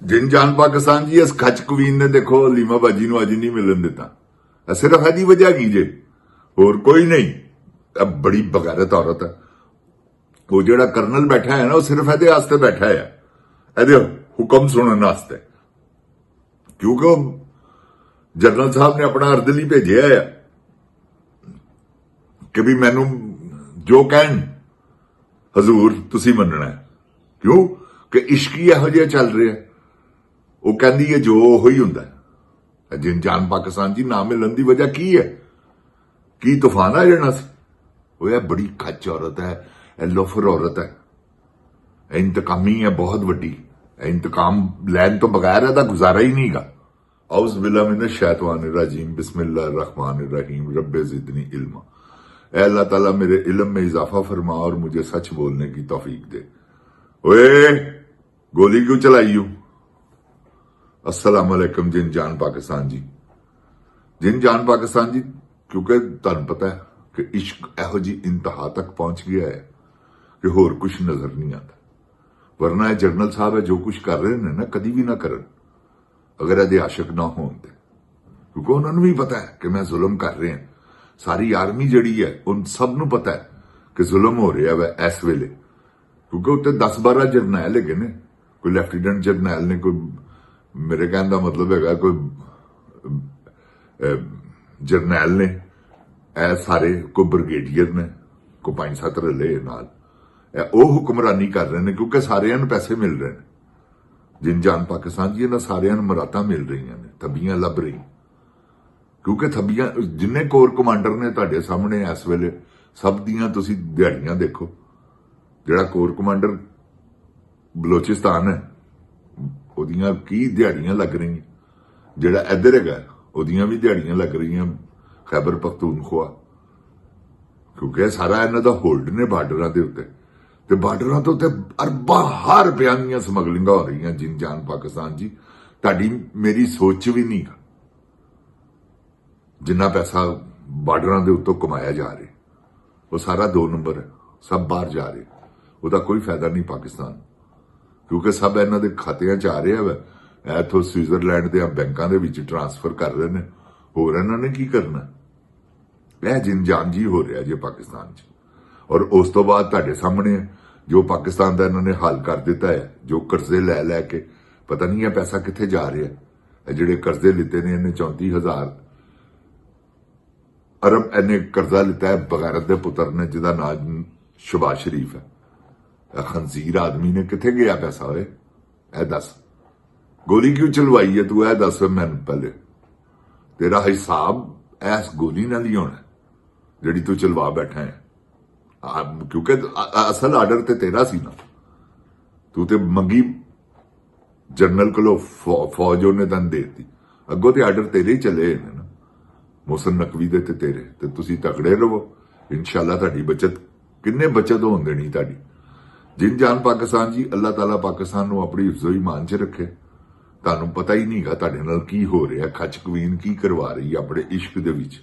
जिन जान पाकिस्तान जी इस खच कवीन ने देखो लीमा बाजी ਨੂੰ ਅੱਜ ਨਹੀਂ ਮਿਲਣ ਦਿੱਤਾ। ਸਿਰਫ ਇਹਦੀ ਵਜ੍ਹਾ ਕੀ ਜੇ, ਹੋਰ ਕੋਈ ਨਹੀਂ। ਇਹ ਬੜੀ ਬਗੈਰਤ ਔਰਤ ਹੈ। ਉਹ ਜਿਹੜਾ ਕਰਨਲ ਬੈਠਾ ਹੈ ਨਾ, ਉਹ ਸਿਰਫ ਇਹਦੇ ਵਾਸਤੇ ਬੈਠਾ ਹੈ, ਇਹਦੇ ਹੁਕਮ ਸੁਣਨ ਵਾਸਤੇ, ਕਿਉਂਕਿ ਉਹ ਜਨਰਲ ਸਾਹਿਬ ਨੇ ਆਪਣਾ ਅਰਦਲੀ ਭੇਜਿਆ ਹੈ ਕਿ ਵੀ ਮੈਨੂੰ ਜੋ ਕਹਿਣ ਹਜ਼ੂਰ ਤੁਸੀਂ ਮੰਨਣਾ ਹੈ। ਕਿਉਂ ਕਿ ਇਸ਼ਕੀ ਇਹੋ ਜਿਹਾ ਚੱਲ ਰਿਹਾ। ਉਹ ਕਹਿੰਦੀ ਹੈ ਜੋ ਉਹੀ ਹੁੰਦਾ ਹੈ। ਜਿਨ ਜਾਨ ਪਾਕਿस्तान जी ਨਾ ਮਿਲਣ ਦੀ ਵਜ੍ਹਾ ਕੀ ਹੈ? ਕੀ ਤੂਫਾਨ ਆ ਜਾਣਾ ਸੀ? ਉਹ ਇਹ ਬੜੀ ਖੱਚ ਔਰਤ ਹੈ, ਇਹ ਲੋਫਰ ਔਰਤ ਹੈ, ਇਹ ਇੰਤਕਾਮੀ ਹੈ ਬਹੁਤ ਵੱਡੀ। ਇੰਤਕਾਮ ਲੈਣ ਤੋਂ ਬਗੈਰ ਇਹਦਾ ਗੁਜ਼ਾਰਾ ਹੀ ਨਹੀਂਗਾ। औज़ बिल्लाहि मिनश शैतानिर रजीम बिस्मिल्लाहिर रहमानिर रहीम रब्बे ज़िदनी इल्मा। ऐ अल्लाह ताला मेरे इल्म में इजाफा फरमा और मुझे सच बोलने की तौफीक दे। ओए गोली क्यों चलाई हूं? अस्सलाम वालेकुम जिन जान पाकिस्तान जी। जिन जान पाकिस्तान जी, क्योंकि तुहानू पता है कि इश्क इहो जी इंतहा तक पहुंच गया है कि होर कुछ नजर नहीं आता। वरना ये जनरल साहब है जो कुछ कर रहे हैं ना, कभी भी ना करन अगर ਇਹਦੇ ਆਸ਼ਿਕ ਨਾ ਹੋਣ ਤੇ, ਕਿਉਂਕਿ ਉਹਨਾਂ ਨੂੰ ਵੀ ਪਤਾ ਹੈ ਕਿ ਮੈਂ ਜ਼ੁਲਮ ਕਰ ਰਿਹਾ। ਸਾਰੀ ਆਰਮੀ ਜਿਹੜੀ ਹੈ ਉਹ ਸਭ ਨੂੰ ਪਤਾ ਹੈ ਕਿ ਜ਼ੁਲਮ ਹੋ ਰਿਹਾ ਹੈ ਇਸ ਵੇਲੇ, ਕਿਉਂਕਿ ਉੱਤੇ 10-12 ਜਰਨੈਲ ਹੈਗੇ ਨੇ। ਕੋਈ ਲੈਫਟੀਨੈਂਟ ਜਰਨੈਲ ਨੇ, ਕੋਈ ਮੇਰੇ ਕਹਿਣ ਦਾ ਮਤਲਬ ਹੈਗਾ ਕੋਈ ਜਰਨੈਲ ਨੇ, ਇਹ ਸਾਰੇ ਕੋਈ ਬ੍ਰਿਗੇਡੀਅਰ ਨੇ, ਕੋਈ 5-7 ਰਲੇ ਨਾਲ। ਉਹ ਹੁਕਮਰਾਨੀ ਕਰ ਰਹੇ ਨੇ ਕਿਉਂਕਿ ਸਾਰਿਆਂ ਨੂੰ ਪੈਸੇ ਮਿਲ ਰਹੇ ਨੇ। जिन जान पाकिस्तान जी, इन्होंने सारियां मुरादा मिल रही ने, थब्बियां लभ रही, क्योंकि थब्बियां जिन्ने कोर कमांडर ने तुहाडे सामने इस वेले सब दियां तुसीं दिहाड़ियां देखो। जिहड़ा कोर कमांडर बलोचिस्तान है ओदियां की दिहाड़ियां लग रही, जिहड़ा इधर हैगा ओदियां भी दिहाड़ियां लग रही खैबर पख्तूनख्वा, क्योंकि सारा इन्हां दा होल्ड ने बार्डरां दे उत्ते। ਤੇ ਬਾਰਡਰਾਂ ਤੋਂ ਤੇ ਅਰਬਾਂ ਰੁਪਈਆਂ ਦੀਆਂ ਸਮਗਲਿੰਗਾਂ ਹੋ ਰਹੀਆਂ। ਜਿਨ ਜਾਨ ਪਾਕਿस्तान ਜੀ, ਤੁਹਾਡੀ ਮੇਰੀ ਸੋਚ ਵੀ ਨਹੀਂ ਜਿੰਨਾ ਪੈਸਾ ਬਾਰਡਰਾਂ ਦੇ ਉੱਤੋਂ ਕਮਾਇਆ ਜਾ ਰਿਹਾ, ਉਹ ਸਾਰਾ 2 ਨੰਬਰ ਹੈ, ਸਭ ਬਾਹਰ ਜਾ ਰਹੇ। ਉਹਦਾ ਕੋਈ ਫਾਇਦਾ ਨਹੀਂ ਪਾਕਿस्तान, ਕਿਉਂਕਿ ਸਭ ਇਹਨਾਂ ਦੇ ਖਾਤਿਆਂ 'ਚ ਆ ਰਿਹਾ ਵਾ। ਇੱਥੋਂ ਸਵਿਟਜ਼ਰਲੈਂਡ ਦੇ ਬੈਂਕਾਂ ਦੇ ਵਿੱਚ ਟ੍ਰਾਂਸਫਰ ਕਰ ਰਹੇ ਨੇ। ਹੋਰ ਇਹਨਾਂ ਨੇ ਕੀ ਕਰਨਾ? ਇਹ ਜਿਨ ਜਾਨ ਜੀ ਹੋ ਰਿਹਾ ਜੇ ਪਾਕਿस्तान 'ਚ। ਔਰ ਉਸ ਤੋਂ ਬਾਅਦ ਤੁਹਾਡੇ ਸਾਹਮਣੇ ਜੋ ਪਾਕਿस्तान ਦਾ ਇਹਨਾਂ ਨੇ ਹਾਲ ਕਰ ਦਿੱਤਾ ਹੈ, ਜੋ ਕਰਜ਼ੇ ਲੈ ਕੇ ਪਤਾ ਨਹੀਂ ਇਹ ਪੈਸਾ ਕਿੱਥੇ ਜਾ ਰਿਹਾ। ਇਹ ਜਿਹੜੇ ਕਰਜ਼ੇ ਲਿੱਤੇ ਨੇ, ਇਹਨੇ 34,000 ਅਰਬ ਇਹਨੇ ਕਰਜ਼ਾ ਲਿੱਤਾ ਹੈ ਬਗੈਰਤ ਦੇ ਪੁੱਤਰ ਨੇ, ਜਿਹਦਾ ਨਾਮ ਸ਼ਬਾਜ਼ ਸ਼ਰੀਫ ਹੈ। ਇਹ ਖੰਜ਼ੀਰ ਆਦਮੀ ਨੇ ਕਿੱਥੇ ਗਿਆ ਪੈਸਾ? ਓਏ ਇਹ ਦੱਸ, ਗੋਲੀ ਕਿਉਂ ਚਲਵਾਈ ਹੈ ਤੂੰ? ਇਹ ਦੱਸ ਮੈਨੂੰ ਪਹਿਲੇ। ਤੇਰਾ ਹਿਸਾਬ ਇਸ ਗੋਲੀ ਨਾਲ ਹੀ ਹੋਣਾ ਜਿਹੜੀ ਤੂੰ ਚਲਵਾ ਬੈਠਾ ਹੈ, ਕਿਉਂਕਿ ਅਸਲ ਆਰਡਰ ਤੇ ਤੇਰਾ ਸੀ ਨਾ। ਤੂੰ ਤੇ ਮੰਗੀ ਜਨਰਲ ਕੋਲੋਂ ਫੌਜ ਉਹਨੇ ਤੈਨੂੰ ਦੇ ਦਿੱਤੀ, ਅੱਗੋਂ ਤੇ ਆਰਡਰ ਤੇਰੇ ਹੀ ਚੱਲੇ ਨੇ ਨਾ, ਮੋਹਸਨ ਨਕਵੀ ਦੇ ਤੇ ਤੇਰੇ। ਤੇ ਤੁਸੀਂ ਤਕੜੇ ਰਹੋ, ਇਨਸ਼ਾਅੱਲਾ ਤੁਹਾਡੀ ਬਚਤ ਕਿੰਨੇ ਬਚਤ ਹੋਣ ਦੇਣੀ ਤੁਹਾਡੀ। ਜਿਨ ਜਾਨ ਪਾਕਿस्तान ਜੀ, ਅੱਲਾਹ ਤਾਲਾ ਪਾਕਿस्तान ਨੂੰ ਆਪਣੀ ਹਿਫਜ਼ੋ ਈਮਾਨ 'ਚ ਰੱਖੇ। ਤੁਹਾਨੂੰ ਪਤਾ ਹੀ ਨਹੀਂਗਾ ਤੁਹਾਡੇ ਨਾਲ ਕੀ ਹੋ ਰਿਹਾ। ਖਚ ਕਵੀਨ ਕੀ ਕਰਵਾ ਰਹੀ ਆਪਣੇ ਇਸ਼ਕ ਦੇ ਵਿੱਚ,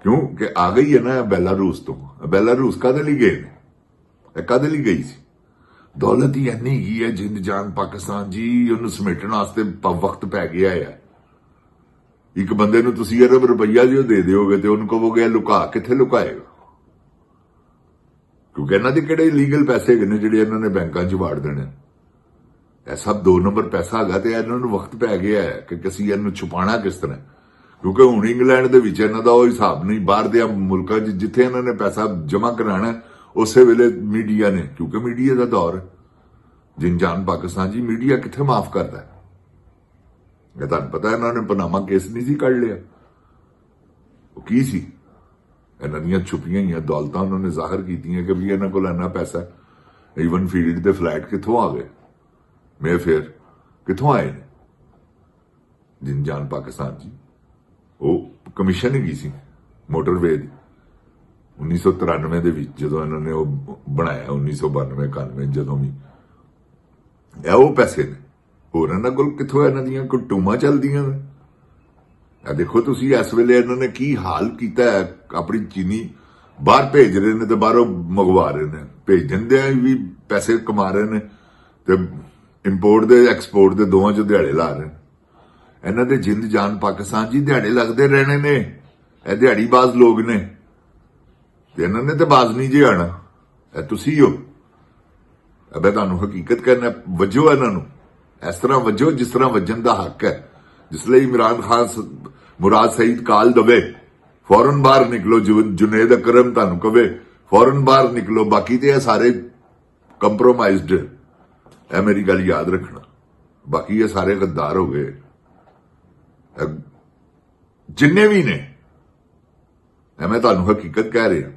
ਕਿਉਂਕਿ ਆ ਗਈ ਹੈ ਨਾ ਬੈਲਾਰੂਸ ਤੋਂ। ਬੈਲਾਰੂਸ ਕਾਹਦੇ ਲਈ ਗਏ ਨੇ? ਇਹ ਕਾਹਦੇ ਲਈ ਗਈ ਸੀ? ਦੌਲਤ ਹੀ ਇੰਨੀ ਹੀ ਹੈ ਜਿੰਦ ਜਾਨ ਪਾਕਿस्तान ਜੀ, ਉਹਨੂੰ ਸਮੇਟਣ ਵਾਸਤੇ ਵਕਤ ਪੈ ਗਿਆ ਹੈ। ਇੱਕ ਬੰਦੇ ਨੂੰ ਤੁਸੀਂ ਅਰਬ ਰੁਪਈਆ ਜੋ ਦੇ ਦਿਓਗੇ ਤੇ ਉਹਨੂੰ ਕਹੋਗੇ ਲੁਕਾ, ਕਿੱਥੇ ਲੁਕਾਏਗਾ? ਕਿਉਂਕਿ ਇਹਨਾਂ ਦੇ ਕਿਹੜੇ ਲੀਗਲ ਪੈਸੇ ਹੈਗੇ ਨੇ ਜਿਹੜੇ ਇਹਨਾਂ ਨੇ ਬੈਂਕਾਂ 'ਚ ਵਾੜ ਦੇਣੇ। ਇਹ ਸਭ 2 ਨੰਬਰ ਪੈਸਾ ਹੈਗਾ ਤੇ ਇਹਨਾਂ ਨੂੰ ਵਕਤ ਪੈ ਗਿਆ ਹੈ ਕਿ ਅਸੀਂ ਇਹਨੂੰ ਛੁਪਾਣਾ ਕਿਸ ਤਰ੍ਹਾਂ। ਕਿਉਂਕਿ ਹੁਣ ਇੰਗਲੈਂਡ ਦੇ ਵਿੱਚ ਇਹਨਾਂ ਦਾ ਉਹ ਹਿਸਾਬ ਨਹੀਂ। ਬਾਹਰ ਦੇ ਮੁਲਕਾਂ 'ਚ ਜਿੱਥੇ ਇਹਨਾਂ ਨੇ ਪੈਸਾ ਜਮ੍ਹਾਂ ਕਰਾਣਾ ਉਸੇ ਵੇਲੇ ਮੀਡੀਆ ਨੇ, ਕਿਉਂਕਿ ਮੀਡੀਆ ਦਾ ਦੌਰ ਹੈ। ਜਿਨ ਜਾਨ ਪਾਕਿस्तान ਜੀ, ਮੀਡੀਆ ਕਿੱਥੇ ਮਾਫ ਕਰਦਾ ਹੈ? ਇਹ ਤੁਹਾਨੂੰ ਪਤਾ ਇਹਨਾਂ ਨੇ ਪਨਾਮਾ ਕੇਸ ਨਹੀਂ ਸੀ ਕੱਢ ਲਿਆ। ਉਹ ਕੀ ਸੀ? ਇਹਨਾਂ ਦੀਆਂ ਛੁਪੀਆਂ ਹੋਈਆਂ ਦੌਲਤਾਂ ਉਹਨਾਂ ਨੇ ਜ਼ਾਹਰ ਕੀਤੀਆਂ ਕਿ ਵੀ ਇਹਨਾਂ ਕੋਲ ਇੰਨਾ ਪੈਸਾ। ਈਵਨ ਫੀਲਡ ਦੇ ਫਲੈਟ ਕਿੱਥੋਂ ਆ ਗਏ? ਮੇਫੇਅਰ ਕਿੱਥੋਂ ਆਏ ਨੇ? ਜਿਨ ਜਾਨ ਪਾਕਿस्तान ਜੀ, ਉਹ ਕਮਿਸ਼ਨ ਹੀ ਗਈ ਸੀ ਮੋਟਰਵੇ ਦੀ 1993 ਦੇ ਵਿੱਚ, ਜਦੋਂ ਇਹਨਾਂ ਨੇ ਉਹ ਬਣਾਇਆ 1992-91 ਜਦੋਂ ਵੀ। ਇਹ ਉਹ ਪੈਸੇ ਨੇ। ਹੋਰ ਇਹਨਾਂ ਕੋਲ ਕਿੱਥੋਂ? ਇਹਨਾਂ ਦੀਆਂ ਕੋਈ ਟੂਮਾਂ ਚੱਲਦੀਆਂ ਨੇ। ਇਹ ਦੇਖੋ ਤੁਸੀਂ ਇਸ ਵੇਲੇ ਇਹਨਾਂ ਨੇ ਕੀ ਹਾਲ ਕੀਤਾ ਹੈ। ਆਪਣੀ ਚੀਨੀ ਬਾਹਰ ਭੇਜ ਰਹੇ ਨੇ ਤੇ ਬਾਹਰੋਂ ਮੰਗਵਾ ਰਹੇ ਨੇ। ਭੇਜਣ ਦੇ ਵੀ ਪੈਸੇ ਕਮਾ ਰਹੇ ਨੇ ਤੇ ਇੰਪੋਰਟ ਦੇ ਐਕਸਪੋਰਟ ਦੇ ਦੋਵਾਂ 'ਚ ਦਿਹਾੜੇ ਲਾ ਰਹੇ ਨੇ। ਇਹਨਾਂ ਦੇ ਜਿੰਦ ਜਾਨ ਪਾਕਿਸਤਾਨ ਜੀ ਦਿਹਾੜੇ ਲੱਗਦੇ ਰਹਿਣੇ ਨੇ। ਇਹ ਦਿਹਾੜੀਬਾਜ਼ ਲੋਕ ਨੇ ਤੇ ਇਹਨਾਂ ਨੇ ਤੇ ਬਾਜ਼ ਨਹੀਂ ਜੀ ਆਣਾ। ਇਹ ਤੁਸੀਂ ਹੋ। ਅਬੇ ਤੁਹਾਨੂੰ ਹਕੀਕਤ ਕਰਨਾ, ਵਜੋ ਇਹਨਾਂ ਨੂੰ ਇਸ ਤਰ੍ਹਾਂ ਵਜੋ ਜਿਸ ਤਰ੍ਹਾਂ ਵੱਜਣ ਦਾ ਹੱਕ ਹੈ। ਜਿਸ ਲਈ ਇਮਰਾਨ ਖਾਨ ਮੁਰਾਦ ਸਈਦ ਕਾਲ ਦਵੇ ਫੌਰਨ ਬਾਹਰ ਨਿਕਲੋ। ਜੁਨੇਦ ਅਕਰਮ ਤੁਹਾਨੂੰ ਕਵੇ ਫੌਰਨ ਬਾਹਰ ਨਿਕਲੋ। ਬਾਕੀ ਤੇ ਇਹ ਸਾਰੇ ਕੰਪਰੋਮਾਈਜ਼ਡ। ਇਹ ਮੇਰੀ ਗੱਲ ਯਾਦ ਰੱਖਣਾ। ਬਾਕੀ ਇਹ ਸਾਰੇ ਗੱਦਾਰ ਹੋ ਗਏ ਜਿੰਨੇ ਵੀ ਨੇ। ਮੈਂ ਤੁਹਾਨੂੰ ਹਕੀਕਤ ਕਹਿ ਰਿਹਾ।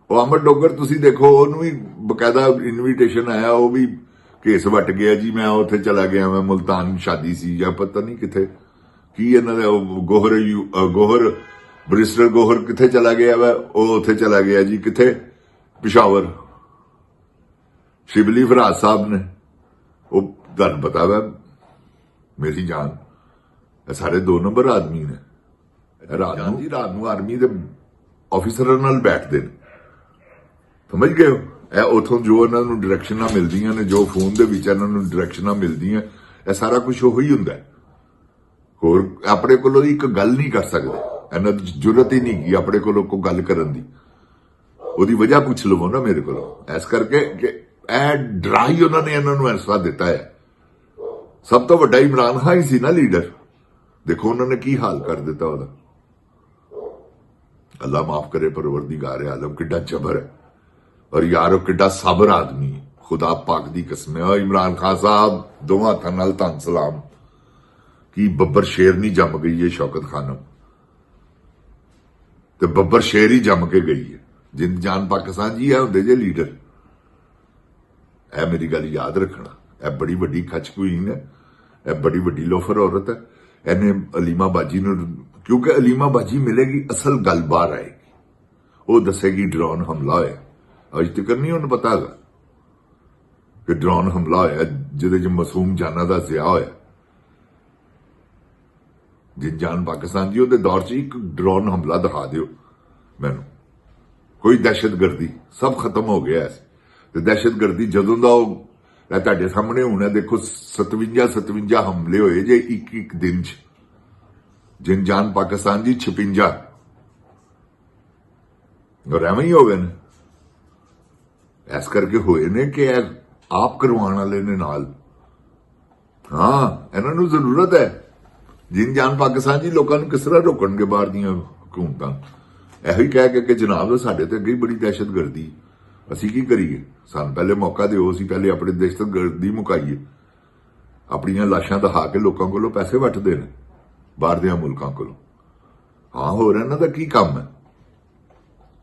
ਉਹ ਅਮਰ ਡੋਗਰ ਤੁਸੀਂ ਦੇਖੋ, ਉਹਨੂੰ ਵੀ ਬਕਾਇਦਾ ਇਨਵੀਟੇਸ਼ਨ ਆਇਆ, ਉਹ ਵੀ ਕੇਸ ਵਟ ਗਿਆ ਜੀ। ਮੈਂ ਉੱਥੇ ਚਲਾ ਗਿਆ, ਮੈਂ ਮੁਲਤਾਨ ਸ਼ਾਦੀ ਸੀ ਜਾਂ ਪਤਾ ਨਹੀਂ ਕਿੱਥੇ ਕੀ ਇਹਨਾਂ ਦਾ ਗੋਹਰ ਬਰਿਸਟਰ ਗੋਹਰ ਕਿੱਥੇ ਚਲਾ ਗਿਆ ਵਾ। ਉਹ ਉੱਥੇ ਚਲਾ ਗਿਆ ਜੀ, ਕਿੱਥੇ, ਪਿਸ਼ਾਵਰ। ਸ਼ਿਬਲੀ ਫਰਾਜ਼ ਸਾਹਿਬ ਨੇ, ਉਹ ਤੁਹਾਨੂੰ ਪਤਾ ਵਾ ਮੇਰੀ ਜਾਨ, ਇਹ ਸਾਰੇ 2 ਨੰਬਰ ਆਦਮੀ ਨੇ। ਰਾਤ ਨੂੰ ਆਰਮੀ ਦੇ ਆਫੀਸਰਾਂ ਨਾਲ ਬੈਠਦੇ ਨੇ, ਸਮਝ ਗਏ ਹੋ। ਇਹ ਉਥੋਂ ਜੋ ਇਹਨਾਂ ਨੂੰ ਡਾਇਰੈਕਸ਼ਨਾਂ ਮਿਲਦੀਆਂ ਨੇ, ਜੋ ਫੋਨ ਦੇ ਵਿੱਚ ਇਹਨਾਂ ਨੂੰ ਡਾਇਰੈਕਸ਼ਨਾਂ ਮਿਲਦੀਆਂ, ਇਹ ਸਾਰਾ ਕੁਝ ਉਹੀ ਹੁੰਦਾ। ਹੋਰ ਆਪਣੇ ਕੋਲੋਂ ਇੱਕ ਗੱਲ ਨਹੀਂ ਕਰ ਸਕਦੇ। ਇਹਨਾਂ ਦੀ ਜ਼ਰੂਰਤ ਹੀ ਨਹੀਂ ਕਿ ਆਪਣੇ ਕੋਲੋਂ ਕੋਈ ਗੱਲ ਕਰਨ ਦੀ। ਉਹਦੀ ਵਜ੍ਹਾ ਪੁੱਛ ਲਵੋ ਨਾ ਮੇਰੇ ਕੋਲੋਂ। ਇਸ ਕਰਕੇ ਕਿ ਇਹ ਡਰਾ ਹੀ ਉਹਨਾਂ ਨੇ ਇਹਨਾਂ ਨੂੰ ਐਸਾ ਦਿੱਤਾ ਹੈ। ਸਭ ਤੋਂ ਵੱਡਾ ਇਮਰਾਨ ਖਾਨ ਹੀ ਸੀ ਨਾ ਲੀਡਰ। ਦੇਖੋ ਉਹਨਾਂ ਨੇ ਕੀ ਹਾਲ ਕਰ ਦਿੱਤਾ ਉਹਦਾ। ਅੱਲਾ ਮਾਫ ਕਰੇ, ਪਰਵਰਦੀਗਾਰ ਆਲਮ ਕਿੱਡਾ ਜਬਰ ਹੈ। ਔਰ ਯਾਰ ਉਹ ਕਿੱਡਾ ਸਬਰ ਆਦਮੀ ਹੈ। ਖੁਦਾ ਪਾਕ ਦੀ ਕਸਮ ਹੈ। ਇਮਰਾਨ ਖਾਨ ਸਾਹਿਬ ਦੋਵਾਂ ਹੱਥਾਂ ਨਾਲ ਧੰਨ ਸਲਾਮ। ਕੀ ਬੱਬਰ ਸ਼ੇਰ ਨਹੀਂ ਜੰਮ ਗਈ ਹੈ ਸ਼ੌਕਤ ਖਾਨਮ, ਤੇ ਬੱਬਰ ਸ਼ੇਰ ਹੀ ਜੰਮ ਕੇ ਗਈ ਹੈ। ਜਿੰਦ ਜਾਨ ਪਾਕਿਸਤਾਨ ਜੀ ਹੈ ਹੁੰਦੇ ਜੇ ਲੀਡਰ। ਇਹ ਮੇਰੀ ਗੱਲ ਯਾਦ ਰੱਖਣਾ। ਇਹ ਬੜੀ ਵੱਡੀ ਖਚ ਕੁਈਨ ਹੈ। ਇਹ ਬੜੀ ਵੱਡੀ ਲੋਫਰ ਔਰਤ ਹੈ। ਇਹਨੇ ਅਲੀਮਾ ਬਾਜੀ ਨੂੰ, ਕਿਉਂਕਿ ਅਲੀਮਾ ਬਾਜੀ ਮਿਲੇਗੀ, ਅਸਲ ਗੱਲ ਬਾਹਰ ਆਏਗੀ। ਉਹ ਦੱਸੇਗੀ ਡਰੋਨ ਹਮਲਾ ਹੋਇਆ। ਅਜ ਤੱਕ ਨਹੀਂ ਉਹਨੂੰ ਪਤਾ ਹੈਗਾ ਕਿ ਡਰੋਨ ਹਮਲਾ ਹੋਇਆ ਜਿਹਦੇ 'ਚ ਮਾਸੂਮ ਜਾਨਾਂ ਦਾ ਜ਼ਿਆ ਹੋਇਆ। ਜਿੰਦ ਜਾਨ ਪਾਕਿਸਤਾਨ ਜੀ ਉਹਦੇ ਦੌਰ 'ਚ ਇੱਕ ਡਰੋਨ ਹਮਲਾ ਦਿਖਾ ਦਿਓ ਮੈਨੂੰ। ਕੋਈ ਦਹਿਸ਼ਤਗਰਦੀ, ਸਭ ਖਤਮ ਹੋ ਗਿਆ ਸੀ। ਤੇ ਦਹਿਸ਼ਤਗਰਦੀ ਜਦੋਂ ਦਾ ਉਹ ਤੁਹਾਡੇ ਸਾਹਮਣੇ ਹੁਣ ਦੇਖੋ 57 ਹਮਲੇ ਹੋਏ ਜੇ ਇੱਕ ਦਿਨ 'ਚ। ਜਿੰਦ ਜਾਨ ਪਾਕਿਸਤਾਨ ਜੀ 56 ਔਰ ਐਵੇਂ ਹੀ ਹੋ ਗਏ ਨੇ। ਇਸ ਕਰਕੇ ਹੋਏ ਨੇ ਕਿ ਇਹ ਆਪ ਕਰਵਾਉਣ ਵਾਲੇ ਨੇ ਨਾਲ। ਹਾਂ, ਇਹਨਾਂ ਨੂੰ ਜ਼ਰੂਰਤ ਹੈ। ਜਿੰਦ ਜਾਨ ਪਾਕਿਸਤਾਨ ਜੀ ਲੋਕਾਂ ਨੂੰ ਕਿਸ ਤਰ੍ਹਾਂ ਰੋਕਣਗੇ ਬਾਹਰ ਦੀਆਂ ਹਕੂਮਤਾਂ। ਇਹੋ ਹੀ ਕਹਿ ਕੇ ਜਨਾਬ ਸਾਡੇ ਤੇ ਅੱਗੇ ਬੜੀ ਦਹਿਸ਼ਤਗਰਦੀ, ਅਸੀਂ ਕੀ ਕਰੀਏ। ਸਾਨੂੰ ਪਹਿਲੇ ਮੌਕਾ ਦਿਓ, ਅਸੀਂ ਪਹਿਲੇ ਆਪਣੀ ਦਹਿਸ਼ਤਗਰਦੀ ਮੁਕਾਈਏ। ਆਪਣੀਆਂ ਲਾਸ਼ਾਂ ਦਿਖਾ ਕੇ ਲੋਕਾਂ ਕੋਲੋਂ ਪੈਸੇ ਵੱਟਦੇ ਨੇ ਬਾਹਰ ਦੇ ਮੁਲਕਾਂ ਕੋਲੋਂ। ਹਾਂ, ਹੋਰ ਇਹਨਾਂ ਦਾ ਕੀ ਕੰਮ ਹੈ।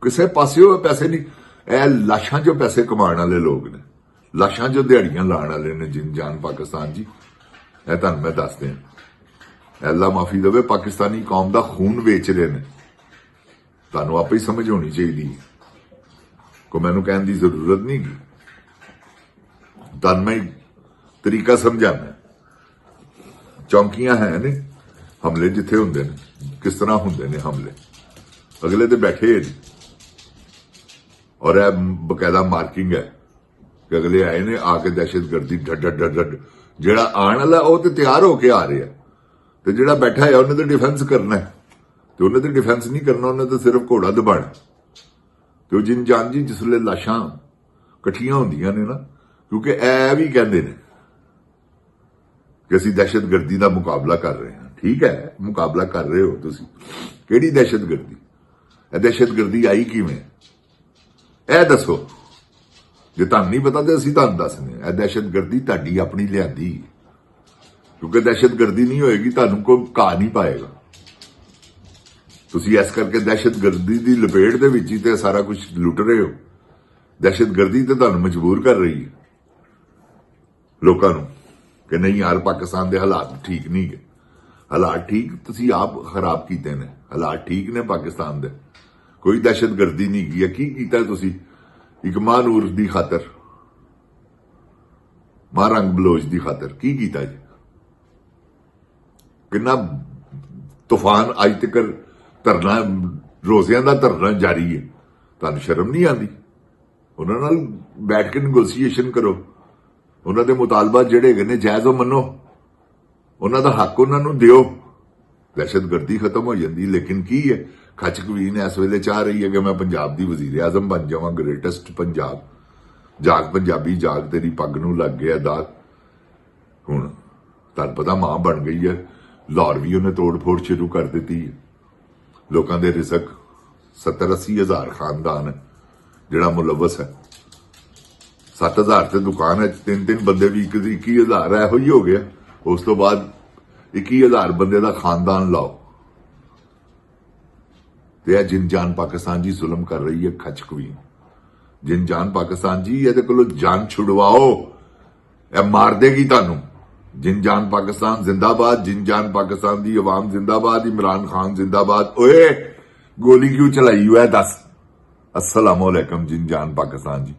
ਕਿਸੇ ਪਾਸਿਓਂ ਪੈਸੇ ਨਹੀਂ। ਇਹ ਲਾਸ਼ਾਂ 'ਚੋਂ ਪੈਸੇ ਕਮਾਉਣ ਵਾਲੇ ਲੋਕ ਨੇ। ਲਾਸ਼ਾਂ 'ਚੋਂ ਦਿਹਾੜੀਆਂ ਲਾਉਣ ਵਾਲੇ ਨੇ ਜਿੰਦ ਜਾਨ ਪਾਕਿਸਤਾਨ ਜੀ। ਇਹ ਤੁਹਾਨੂੰ ਮੈਂ ਦੱਸ ਦਿਆਂ। ਅੱਲਾ ਮਾਫੀ ਦੇਵੇ, ਪਾਕਿਸਤਾਨੀ ਕੌਮ ਦਾ ਖੂਨ ਵੇਚ ਰਹੇ ਨੇ। ਤੁਹਾਨੂੰ ਆਪੇ ਹੀ ਸਮਝ ਹੋਣੀ ਚਾਹੀਦੀ। ਕੋ ਮੈਨੂੰ ਕਹਿਣ ਦੀ ਜ਼ਰੂਰਤ ਨਹੀਂ। ਤੁਹਾਨੂੰ ਮੈਂ ਤਰੀਕਾ ਸਮਝਾਣਾ। ਚੌਂਕੀਆਂ ਹੈ ਨੇ ਹਮਲੇ ਜਿੱਥੇ ਹੁੰਦੇ ਨੇ, ਕਿਸ ਤਰ੍ਹਾਂ ਹੁੰਦੇ ਨੇ ਹਮਲੇ। ਅਗਲੇ ਤੇ ਬੈਠੇ ਔਰ ਇਹ ਬਕਾਇਦਾ ਮਾਰਕਿੰਗ ਹੈ ਕਿ ਅਗਲੇ ਆਏ ਨੇ ਆ ਕੇ ਦਹਿਸ਼ਤਗਰਦੀ ਢੱਡ। ਜਿਹੜਾ ਆਉਣ ਵਾਲਾ ਉਹ ਤੇ ਤਿਆਰ ਹੋ ਕੇ ਆ ਰਿਹਾ, ਤੇ ਜਿਹੜਾ ਬੈਠਾ ਹੈ ਉਹਨੇ ਤਾਂ ਡਿਫੈਂਸ ਕਰਨਾ ਹੈ। ਤੇ ਉਹਨੇ ਤਾਂ ਡਿਫੈਂਸ ਨਹੀਂ ਕਰਨਾ, ਉਹਨੇ ਤਾਂ ਸਿਰਫ ਘੋੜਾ ਦਬਾਣਾ। ਤੇ ਉਹ ਜਿੰਦ ਜਾਨ ਜੀ ਜਿਸ ਵੇਲੇ ਲਾਸ਼ਾਂ ਇਕੱਠੀਆਂ ਹੁੰਦੀਆਂ ਨੇ ਨਾ, ਕਿਉਂਕਿ ਇਹ ਵੀ ਕਹਿੰਦੇ ਨੇ ਕਿ ਅਸੀਂ ਦਹਿਸ਼ਤਗਰਦੀ ਦਾ ਮੁਕਾਬਲਾ ਕਰ ਰਹੇ ਹਾਂ। ਠੀਕ ਹੈ, ਮੁਕਾਬਲਾ ਕਰ ਰਹੇ ਹੋ ਤੁਸੀਂ। ਕਿਹੜੀ ਦਹਿਸ਼ਤਗਰਦੀ? ਇਹ ਦਹਿਸ਼ਤਗਰਦੀ ਆਈ ਕਿਵੇਂ? ਇਹ ਦੱਸੋ। ਜੇ ਤੁਹਾਨੂੰ ਨਹੀਂ ਪਤਾ ਤੇ ਅਸੀਂ ਤੁਹਾਨੂੰ ਦੱਸਦੇ ਹਾਂ। ਇਹ ਦਹਿਸ਼ਤਗਰਦੀ ਤੁਹਾਡੀ ਆਪਣੀ ਲਿਆਂਦੀ, ਕਿਉਂਕਿ ਦਹਿਸ਼ਤਗਰਦੀ ਨਹੀਂ ਹੋਏਗੀ ਤੁਹਾਨੂੰ ਕੋਈ ਘਾਹ ਨਹੀਂ ਪਾਏਗਾ। ਤੁਸੀਂ ਇਸ ਕਰਕੇ ਦਹਿਸ਼ਤਗਰਦੀ ਦੀ ਲਪੇਟ ਦੇ ਵਿੱਚ ਹੀ ਤੇ ਸਾਰਾ ਕੁਝ ਲੁੱਟ ਰਹੇ ਹੋ। ਦਹਿਸ਼ਤਗਰਦੀ ਤੇ ਤੁਹਾਨੂੰ ਮਜਬੂਰ ਕਰ ਰਹੀ ਹੈ ਲੋਕਾਂ ਨੂੰ ਕਿ ਨਹੀਂ ਯਾਰ ਪਾਕਿਸਤਾਨ ਦੇ ਹਾਲਾਤ ਠੀਕ ਨਹੀਂ ਗੇ। ਹਾਲਾਤ ਠੀਕ ਤੁਸੀਂ ਆਪ ਖਰਾਬ ਕੀਤੇ ਨੇ। ਹਾਲਾਤ ਠੀਕ ਨੇ ਪਾਕਿਸਤਾਨ ਦੇ। ਕੋਈ ਦਹਿਸ਼ਤਗਰਦੀ ਨਹੀਂ ਗਈ। ਕੀ ਕੀਤਾ ਤੁਸੀਂ? ਇੱਕ ਮਾਂ ਨੂਰ ਦੀ ਖਾਤਰ, ਮਾਂ ਰੰਗ ਬਲੋਚ ਦੀ ਖਾਤਰ ਕੀ ਕੀਤਾ ਜੀ? ਕਿੰਨਾ ਤੂਫਾਨ ਅੱਜ ਤੱਕ ਧਰਨਾ, ਰੋਜ਼ਿਆਂ ਦਾ ਧਰਨਾ ਜਾਰੀ ਹੈ। ਤੁਹਾਨੂੰ ਸ਼ਰਮ ਨਹੀਂ ਆਉਂਦੀ? ਉਹਨਾਂ ਨਾਲ ਬੈਠ ਕੇ ਨੈਗੋਸ਼ੀਏਸ਼ਨ ਕਰੋ। ਉਹਨਾਂ ਦੇ ਮੁਤਾਲਬਾਤ ਜਿਹੜੇ ਹੈਗੇ ਨੇ ਜਾਇਜ਼ ਉਹ ਮੰਨੋ, ਉਹਨਾਂ ਦਾ ਹੱਕ ਉਹਨਾਂ ਨੂੰ ਦਿਓ, ਦਹਿਸ਼ਤਗਰਦੀ ਖਤਮ ਹੋ ਜਾਂਦੀ। ਲੇਕਿਨ ਕੀ ਹੈ, ਖਚਕਵੀਨ ਇਸ ਵੇਲੇ ਚਾਹ ਰਹੀ ਹੈ ਕਿ ਮੈਂ ਪੰਜਾਬ ਦੀ ਵਜ਼ੀਰ ਆਜ਼ਮ ਬਣ ਜਾਵਾਂ, ਗ੍ਰੇਟੈਸਟ ਪੰਜਾਬ, ਜਾਗ ਪੰਜਾਬੀ ਜਾਗ, ਤੇਰੀ ਪੱਗ ਨੂੰ ਲੱਗ ਗਿਆ ਦਾਗ। ਹੁਣ ਤੁਹਾਨੂੰ ਪਤਾ ਮਾਂ ਬਣ ਗਈ ਹੈ, ਲਾਹੌਰ ਵੀ ਉਹਨੇ ਤੋੜ ਫੋੜ ਸ਼ੁਰੂ ਕਰ ਦਿੱਤੀ ਹੈ। ਲੋਕਾਂ ਦੇ ਰਿਜ਼ਕ 70-80 ਹਜ਼ਾਰ ਖਾਨਦਾਨ ਹੈ ਜਿਹੜਾ ਮੁਲਵਸ ਹੈ, 7,000 ਤੇ ਦੁਕਾਨ ਹੈ, 3-3 ਬੰਦੇ ਵੀ 21,000 ਇਹੋ ਹੀ ਹੋ ਗਿਆ। ਉਸ ਤੋਂ ਬਾਅਦ 21,000 ਬੰਦੇ ਦਾ ਖਾਨਦਾਨ ਲਾਓ, ਤੇ ਇਹ ਜਿਨ ਜਾਨ ਪਾਕਿਸਤਾਨ ਜੀ ਜ਼ੁਲਮ ਕਰ ਰਹੀ ਹੈ ਖਚਕਵੀਨ। ਜਿਨ ਜਾਨ ਪਾਕਿਸਤਾਨ ਜੀ ਇਹਦੇ ਕੋਲੋਂ ਜਾਨ ਛੁਡਵਾਓ, ਇਹ ਮਾਰ ਦੇਗੀ ਤੁਹਾਨੂੰ। ਜਿਨ ਜਾਨ ਪਾਕਿਸਤਾਨ जिंदाबाद, जिन जान पाकिस्तान दी आवाम जिंदाबाद, इमरान खान जिंदाबाद। ओए गोली क्यों चलाई हुआ है दस। अस्सलाम वालेकुम जिन जान पाकिस्तान जी।